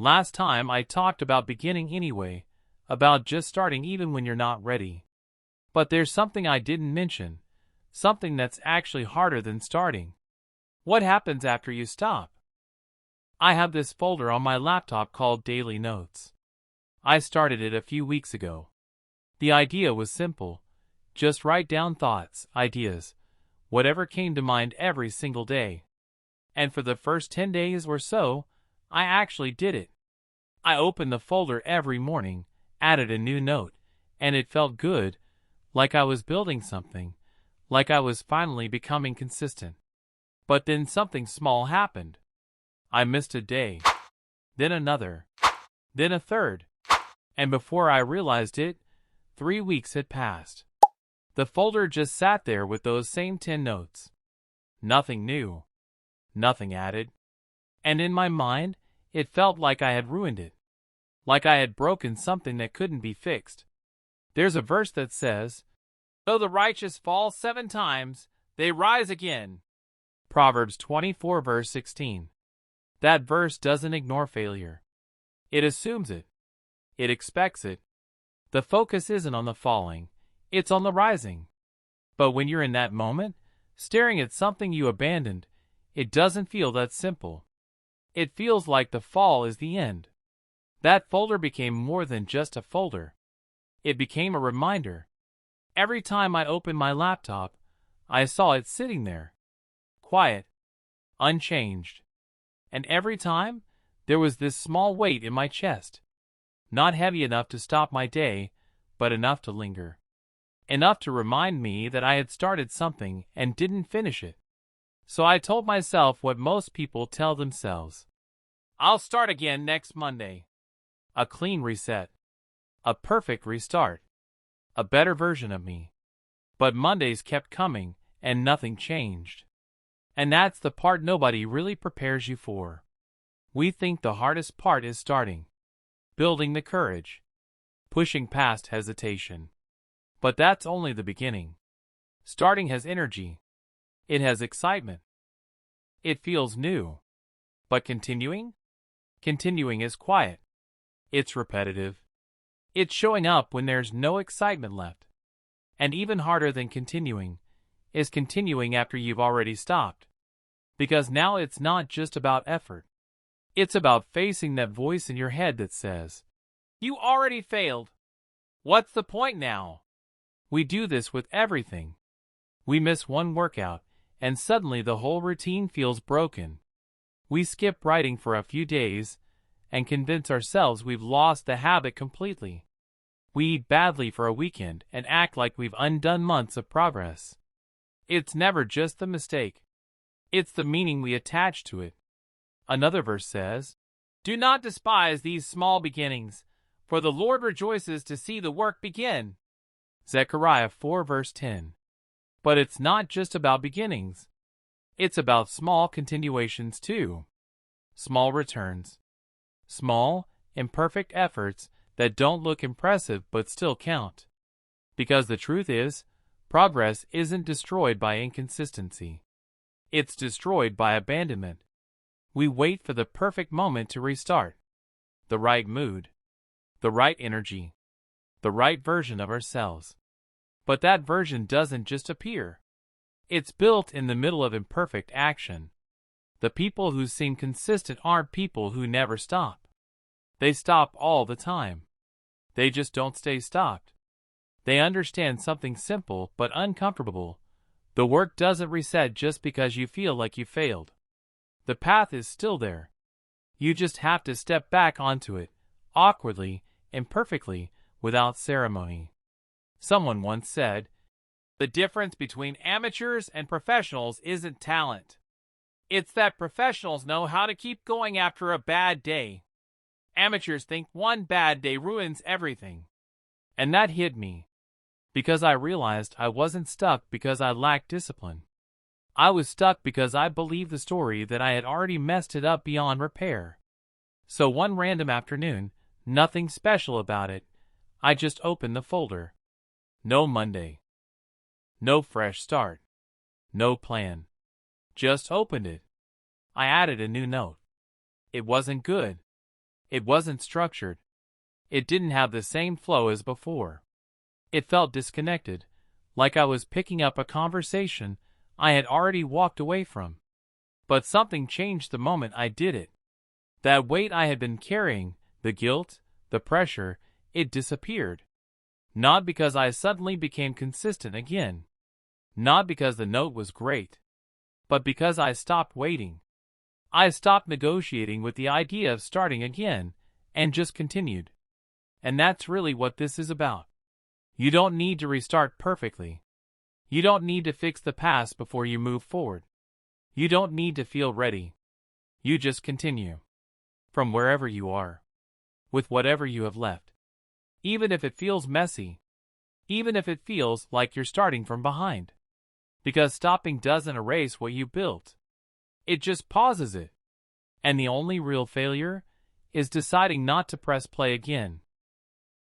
Last time I talked about beginning anyway, about just starting even when you're not ready. But there's something I didn't mention, something that's actually harder than starting. What happens after you stop? I have this folder on my laptop called Daily Notes. I started it a few weeks ago. The idea was simple. Just write down thoughts, ideas, whatever came to mind every single day. And for the first 10 days or so, I actually did it. I opened the folder every morning, added a new note, and it felt good, like I was building something, like I was finally becoming consistent. But then something small happened. I missed a day, then another, then a third, and before I realized it, 3 weeks had passed. The folder just sat there with those same 10 notes. Nothing new, nothing added. And in my mind, it felt like I had ruined it, like I had broken something that couldn't be fixed. There's a verse that says, "Though the righteous fall 7 times, they rise again." Proverbs 24 verse 16. That verse doesn't ignore failure. It assumes it. It expects it. The focus isn't on the falling, it's on the rising. But when you're in that moment, staring at something you abandoned, it doesn't feel that simple. It feels like the fall is the end. That folder became more than just a folder. It became a reminder. Every time I opened my laptop, I saw it sitting there. Quiet. Unchanged. And every time, there was this small weight in my chest. Not heavy enough to stop my day, but enough to linger. Enough to remind me that I had started something and didn't finish it. So I told myself what most people tell themselves. I'll start again next Monday. A clean reset. A perfect restart. A better version of me. But Mondays kept coming, and nothing changed. And that's the part nobody really prepares you for. We think the hardest part is starting. Building the courage. Pushing past hesitation. But that's only the beginning. Starting has energy. It has excitement. It feels new. But continuing? Continuing is quiet. It's repetitive. It's showing up when there's no excitement left. And even harder than continuing is continuing after you've already stopped. Because now it's not just about effort. It's about facing that voice in your head that says, "You already failed. What's the point now?" We do this with everything. We miss one workout, and suddenly the whole routine feels broken. We skip writing for a few days, and convince ourselves we've lost the habit completely. We eat badly for a weekend and act like we've undone months of progress. It's never just the mistake. It's the meaning we attach to it. Another verse says, "Do not despise these small beginnings, for the Lord rejoices to see the work begin." Zechariah 4 verse 10. But it's not just about beginnings. It's about small continuations too. Small returns. Small, imperfect efforts that don't look impressive but still count. Because the truth is, progress isn't destroyed by inconsistency. It's destroyed by abandonment. We wait for the perfect moment to restart. The right mood. The right energy. The right version of ourselves. But that version doesn't just appear. It's built in the middle of imperfect action. The people who seem consistent aren't people who never stop. They stop all the time. They just don't stay stopped. They understand something simple but uncomfortable. The work doesn't reset just because you feel like you failed. The path is still there. You just have to step back onto it, awkwardly, imperfectly, without ceremony. Someone once said, "The difference between amateurs and professionals isn't talent. It's that professionals know how to keep going after a bad day. Amateurs think one bad day ruins everything." And that hit me, because I realized I wasn't stuck because I lacked discipline. I was stuck because I believed the story that I had already messed it up beyond repair. So one random afternoon, nothing special about it, I just opened the folder. No Monday. No fresh start. No plan. Just opened it. I added a new note. It wasn't good. It wasn't structured. It didn't have the same flow as before. It felt disconnected, like I was picking up a conversation I had already walked away from. But something changed the moment I did it. That weight I had been carrying, the guilt, the pressure, it disappeared. Not because I suddenly became consistent again. Not because the note was great. But because I stopped waiting. I stopped negotiating with the idea of starting again, and just continued. And that's really what this is about. You don't need to restart perfectly. You don't need to fix the past before you move forward. You don't need to feel ready. You just continue. From wherever you are. With whatever you have left. Even if it feels messy. Even if it feels like you're starting from behind. Because stopping doesn't erase what you built. It just pauses it. And the only real failure is deciding not to press play again.